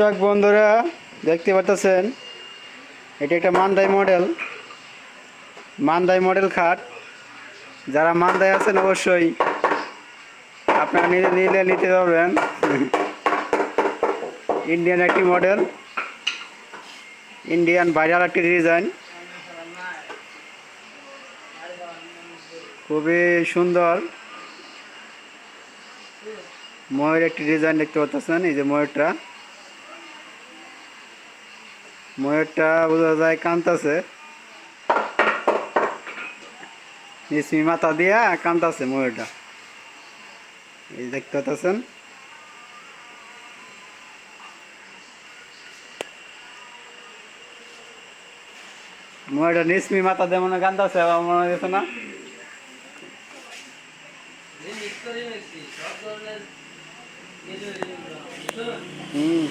দর্শক বন্ধুরা দেখতে পাচ্ছেন এটা একটা মান্দাই মডেল খাট। যারা মান্দায় আছেন অবশ্যই আপনারা নিতে পারবেন। ইন্ডিয়ান একটি মডেল, ইন্ডিয়ান ভাইরাল একটি ডিজাইন, খুবই সুন্দর ময়ূর একটি ডিজাইন দেখতে পাচ্ছেন। এই যে ময়ূরটা বোঝা যায় কান্তাছে, নিসমি মাথা দিয়া কান্তাছে ময়ূরটা, এই দেখতে পাচ্ছেন। ময়ূরটা নিসমি মাথা দিয়ে মনে কান্তাছে, আমার মনে হয়েছে না। হুম